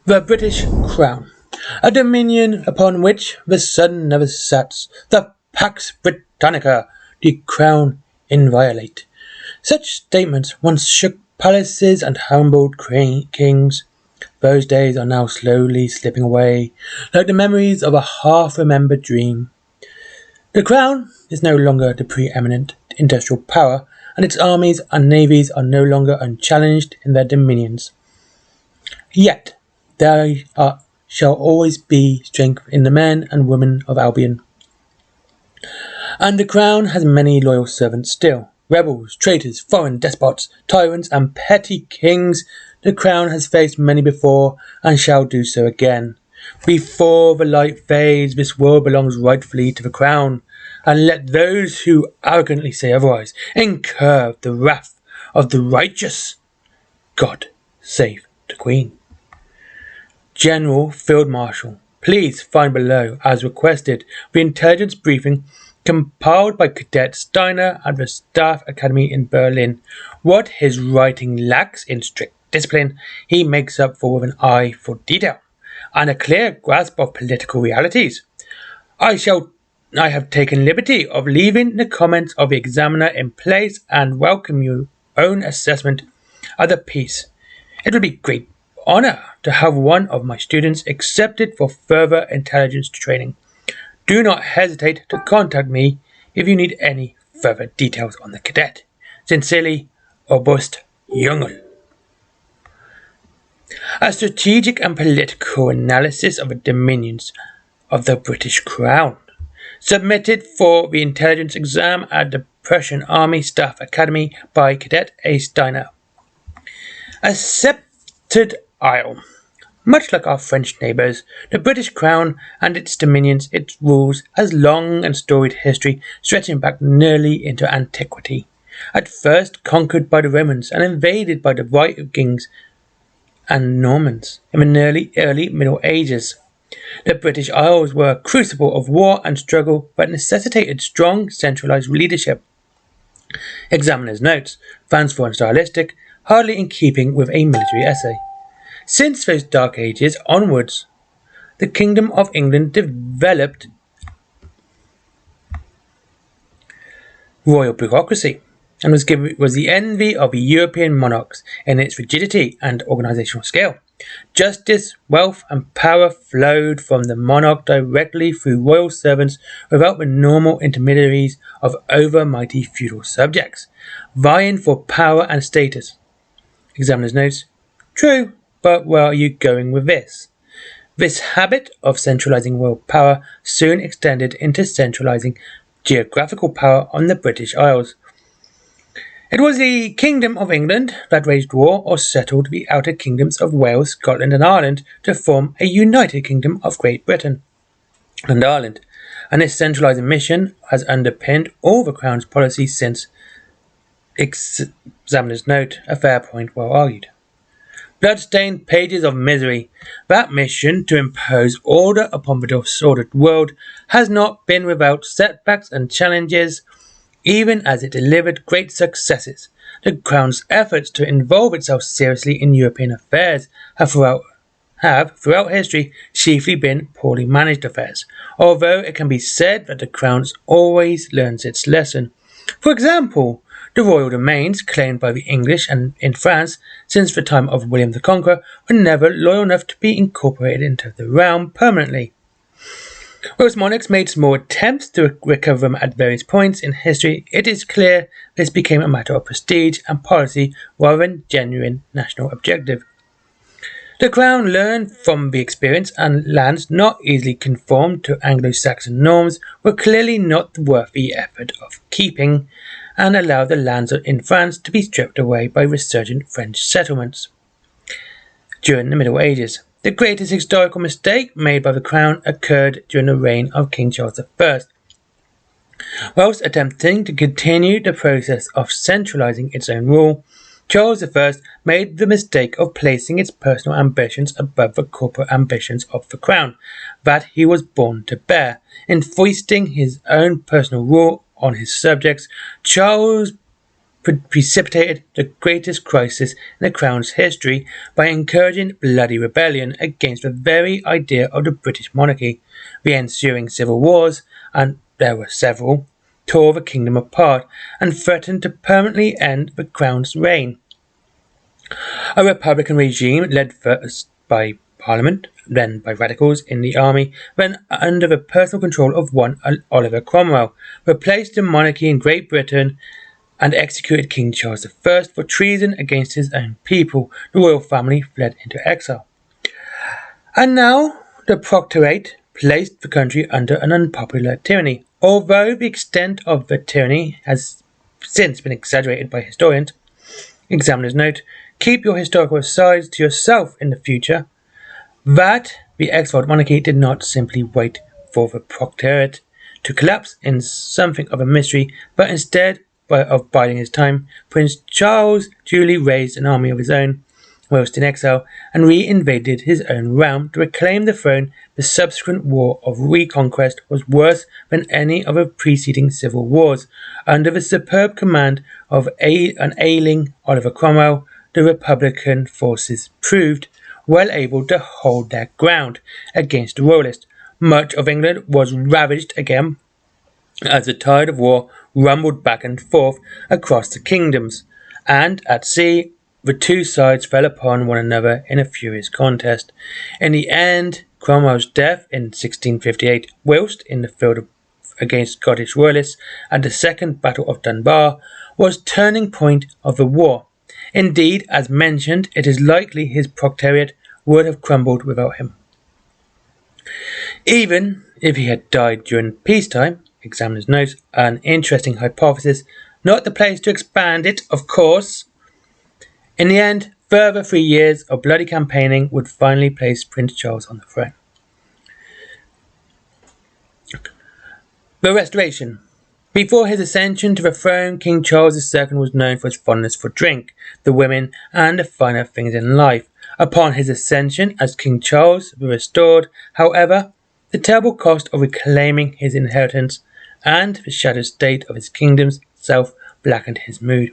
The British Crown, a dominion upon which the sun never sets, the Pax Britannica, the crown inviolate. Such statements once shook palaces and humbled kings. Those days are now slowly slipping away, like the memories of a half-remembered dream. The crown is no longer the preeminent industrial power, and its armies and navies are no longer unchallenged in their dominions. Yet there shall always be strength in the men and women of Albion. And the crown has many loyal servants still. Rebels, traitors, foreign despots, tyrants, and petty kings. The crown has faced many before, and shall do so again. Before the light fades, this world belongs rightfully to the crown, and let those who arrogantly say otherwise incur the wrath of the righteous. God save the Queen. General Field Marshal, please find below, as requested, the intelligence briefing compiled by Cadet Steiner at the Staff Academy in Berlin. What his writing lacks in strict discipline, he makes up for with an eye for detail and a clear grasp of political realities. I have taken liberty of leaving the comments of the examiner in place and welcome your own assessment of the piece. It would be great honor to have one of my students accepted for further intelligence training. Do not hesitate to contact me if you need any further details on the cadet. Sincerely, August Jungel. A strategic and political analysis of the dominions of the British Crown. Submitted for the intelligence exam at the Prussian Army Staff Academy by Cadet A. Steiner. A sceptred isle. Much like our French neighbours, the British Crown and its dominions, its rules, has long and storied history stretching back nearly into antiquity. At first conquered by the Romans and invaded by the Vikings and Normans in the early Middle Ages. The British Isles were a crucible of war and struggle that necessitated strong centralised leadership. Examiner's notes, fanciful and stylistic, hardly in keeping with a military essay. Since those dark ages onwards, the Kingdom of England developed royal bureaucracy and was the envy of the European monarchs in its rigidity and organisational scale. Justice, wealth and power flowed from the monarch directly through royal servants without the normal intermediaries of over-mighty feudal subjects, vying for power and status. Examiner's notes, true, but where are you going with this? This habit of centralising royal power soon extended into centralising geographical power on the British Isles. It was the Kingdom of England that waged war or settled the outer kingdoms of Wales, Scotland and Ireland to form a united kingdom of Great Britain and Ireland, and this centralising mission has underpinned all the Crown's policies since. Examiner's note, a fair point, well argued. Blood-stained pages of misery. That mission to impose order upon the disordered world has not been without setbacks and challenges, even as it delivered great successes. The Crown's efforts to involve itself seriously in European affairs have throughout history chiefly been poorly managed affairs, although it can be said that the Crown always learns its lesson. For example, the royal domains claimed by the English and in France since the time of William the Conqueror were never loyal enough to be incorporated into the realm permanently. Whilst monarchs made small attempts to recover them at various points in history, it is clear this became a matter of prestige and policy rather than genuine national objective. The Crown learned from the experience, and lands not easily conformed to Anglo-Saxon norms were clearly not worth the effort of keeping, and allowed the lands in France to be stripped away by resurgent French settlements. During the Middle Ages, the greatest historical mistake made by the Crown occurred during the reign of King Charles I. Whilst attempting to continue the process of centralising its own rule, Charles I made the mistake of placing its personal ambitions above the corporate ambitions of the Crown that he was born to bear. In foisting his own personal rule on his subjects, Charles precipitated the greatest crisis in the Crown's history by encouraging bloody rebellion against the very idea of the British monarchy. The ensuing civil wars, and there were several, tore the kingdom apart and threatened to permanently end the Crown's reign. A republican regime led first by Parliament, then by radicals in the army, then under the personal control of one Oliver Cromwell, replaced the monarchy in Great Britain and executed King Charles I for treason against his own people. The royal family fled into exile. And now the Proctorate placed the country under an unpopular tyranny. Although the extent of the tyranny has since been exaggerated by historians, examiners note, keep your historical asides to yourself in the future, that the exiled monarchy did not simply wait for the Proctorate to collapse in something of a mystery, but instead of biding his time, Prince Charles duly raised an army of his own, whilst in exile, and re-invaded his own realm to reclaim the throne. The subsequent war of reconquest was worse than any of the preceding civil wars. Under the superb command of an ailing Oliver Cromwell, the Republican forces proved well able to hold their ground against the Royalists. Much of England was ravaged again as the tide of war rumbled back and forth across the kingdoms, and at sea the two sides fell upon one another in a furious contest. In the end, Cromwell's death in 1658, whilst in the field against Scottish Royalists at the Second Battle of Dunbar, was turning point of the war. Indeed, as mentioned, it is likely his Proctorate would have crumbled without him. Even if he had died during peacetime, examiners note, an interesting hypothesis, not the place to expand it, of course. In the end, further 3 years of bloody campaigning would finally place Prince Charles on the throne. The Restoration. Before his ascension to the throne, King Charles II was known for his fondness for drink, the women, and the finer things in life. Upon his ascension as King Charles the Restored, however, the terrible cost of reclaiming his inheritance and the shattered state of his kingdom's self blackened his mood.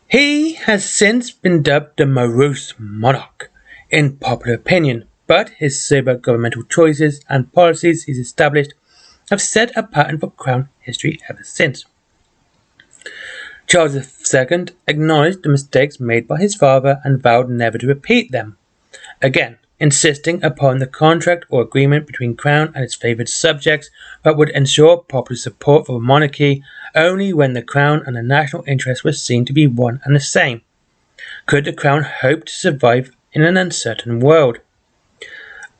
He has since been dubbed the morose monarch in popular opinion, but his sober governmental choices and policies he's established have set a pattern for Crown history ever since. Charles II acknowledged the mistakes made by his father and vowed never to repeat them, again insisting upon the contract or agreement between Crown and its favoured subjects that would ensure popular support for the monarchy only when the Crown and the national interest were seen to be one and the same. Could the Crown hope to survive in an uncertain world?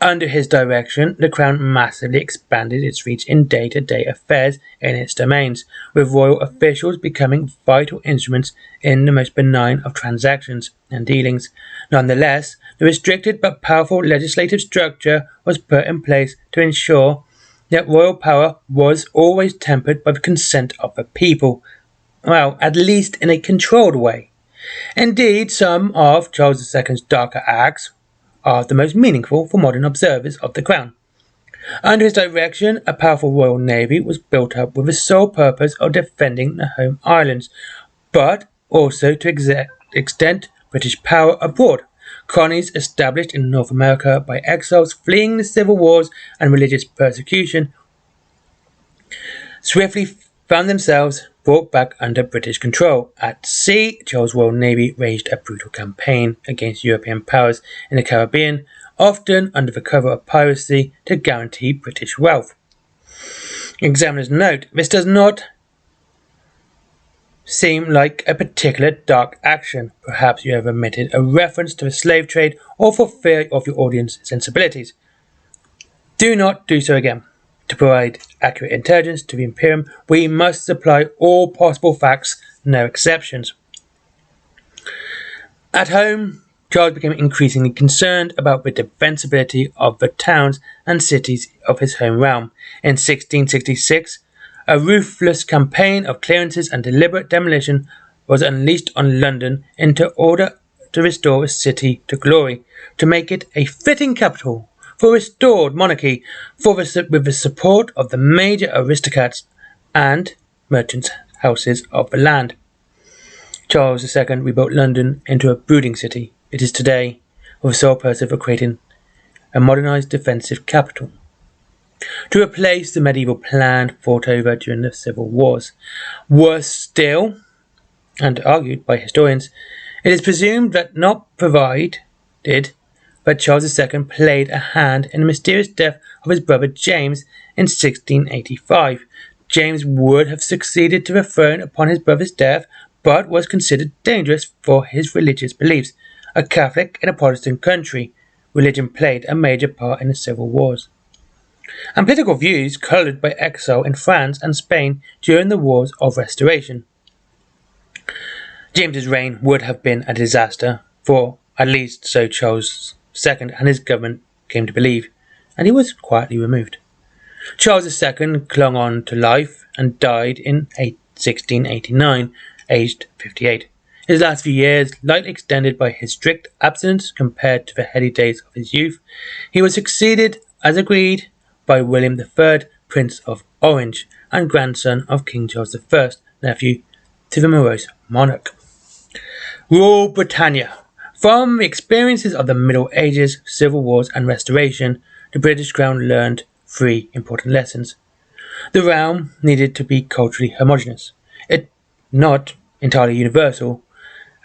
Under his direction, the Crown massively expanded its reach in day-to-day affairs in its domains, with royal officials becoming vital instruments in the most benign of transactions and dealings. Nonetheless, the restricted but powerful legislative structure was put in place to ensure that royal power was always tempered by the consent of the people, well, at least in a controlled way. Indeed, some of Charles II's darker acts are the most meaningful for modern observers of the Crown. Under his direction, a powerful royal navy was built up with the sole purpose of defending the home islands, but also to extend British power abroad. Colonies established in North America by exiles fleeing the civil wars and religious persecution swiftly found themselves brought back under British control. At sea, Charles' Royal Navy waged a brutal campaign against European powers in the Caribbean, often under the cover of piracy to guarantee British wealth. Examiners note this does not seem like a particular dark action. Perhaps you have omitted a reference to the slave trade or for fear of your audience's sensibilities. Do not do so again. To provide accurate intelligence to the Imperium, we must supply all possible facts, no exceptions. At home, Charles became increasingly concerned about the defensibility of the towns and cities of his home realm. In 1666, a ruthless campaign of clearances and deliberate demolition was unleashed on London in order to restore the city to glory, to make it a fitting capital for a restored monarchy, with the support of the major aristocrats and merchants houses of the land. Charles II rebuilt London into a brooding city. It is today, with the sole purpose of creating a modernised defensive capital, to replace the medieval plan fought over during the civil wars. Worse still, and argued by historians, it is presumed that not provided that Charles II played a hand in the mysterious death of his brother James in 1685. James would have succeeded to the throne upon his brother's death, but was considered dangerous for his religious beliefs. A Catholic in a Protestant country, religion played a major part in the civil wars, and political views coloured by exile in France and Spain during the Wars of Restoration. James's reign would have been a disaster, for at least so Charles II and his government came to believe, and he was quietly removed. Charles II clung on to life and died in 1689, aged 58. His last few years, lightly extended by his strict abstinence compared to the heady days of his youth, he was succeeded, as agreed, by William III, Prince of Orange, and grandson of King Charles I, nephew to the morose monarch. Rule Britannia. From the experiences of the Middle Ages, Civil Wars, and Restoration, the British Crown learned 3 important lessons. The realm needed to be culturally homogeneous. It not entirely universal.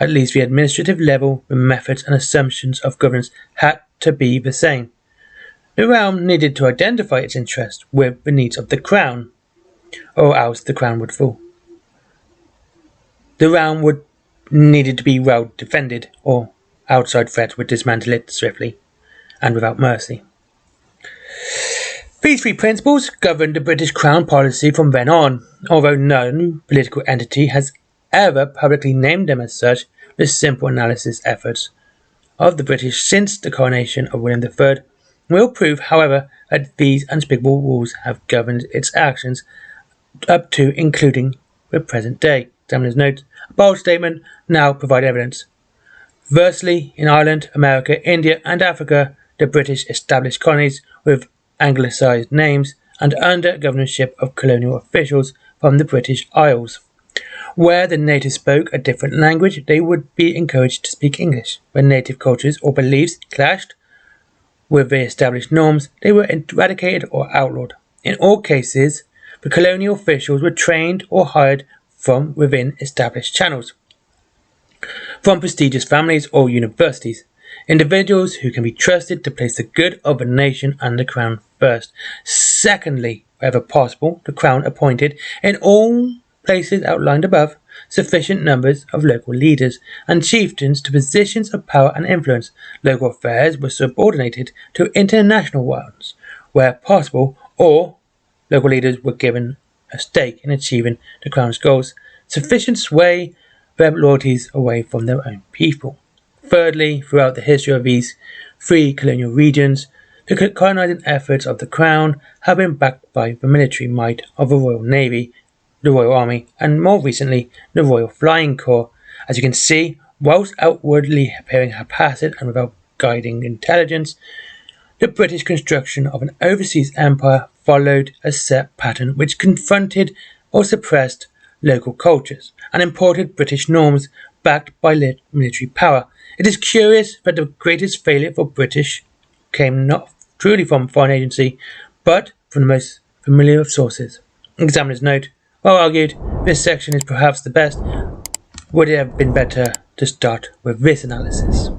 At least the administrative level, the methods and assumptions of governance had to be the same. The realm needed to identify its interests with the needs of the crown, or else the crown would fall. The realm needed to be well defended, or outside threats would dismantle it swiftly and without mercy. These 3 principles governed the British Crown policy from then on, although no political entity has ever publicly named them as such. The simple analysis efforts of the British since the coronation of William III will prove, however, that these unspeakable rules have governed its actions up to including the present day. Examiner's note: a bold statement now provide evidence. Firstly, in Ireland, America, India, and Africa, the British established colonies with anglicised names and under governorship of colonial officials from the British Isles. Where the natives spoke a different language, they would be encouraged to speak English. When native cultures or beliefs clashed with the established norms, they were eradicated or outlawed. In all cases, the colonial officials were trained or hired from within established channels, from prestigious families or universities, individuals who can be trusted to place the good of a nation and the crown first. Secondly, wherever possible, the crown appointed, in all places outlined above, sufficient numbers of local leaders and chieftains to positions of power and influence. Local affairs were subordinated to international ones, where possible, or local leaders were given a stake in achieving the crown's goals, sufficient sway their loyalties away from their own people. Thirdly, throughout the history of these 3 colonial regions, the colonizing efforts of the crown have been backed by the military might of the Royal Navy, the Royal Army, and more recently, the Royal Flying Corps. As you can see, whilst outwardly appearing haphazard and without guiding intelligence, the British construction of an overseas empire followed a set pattern which confronted or suppressed local cultures and imported British norms backed by military power. It is curious that the greatest failure for British came not truly from foreign agency, but from the most familiar of sources. Examiner's note: well argued, this section is perhaps the best. Would it have been better to start with this analysis?